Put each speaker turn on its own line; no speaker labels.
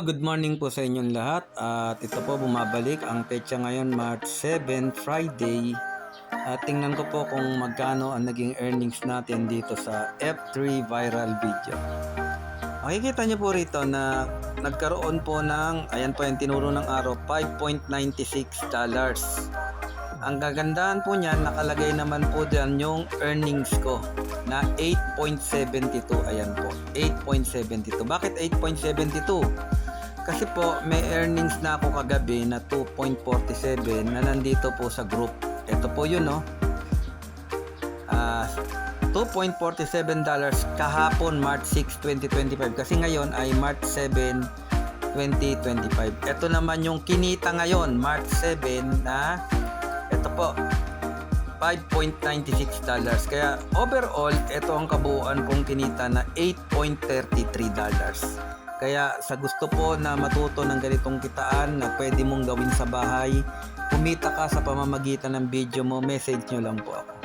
Hello, good morning po sa inyong lahat. At ito po bumabalik ang petsa ngayon March 7, Friday. At tingnan ko po kung magkano ang naging earnings natin dito sa F3 Viral Video. Makikita nyo po rito na nagkaroon po ng, ayan po yung tinuro ng araw, $5.96. Ang kagandahan po niyan, nakalagay naman po dyan yung earnings ko na 8.72. Ayan po, 8.72. Bakit 8.72? Kasi po may earnings na ako kagabi na 2.47 na nandito po sa group. Ito po yun, no? $2.47 kahapon March 6, 2025. Kasi ngayon ay March 7, 2025. Ito naman yung kinita ngayon March 7 na ito po, $5.96. Kaya overall, ito ang kabuuan kong kinita na $8.33. Kaya sa gusto po na matuto ng ganitong kitaan na pwede mong gawin sa bahay, kumita ka sa pamamagitan ng video mo, message nyo lang po ako.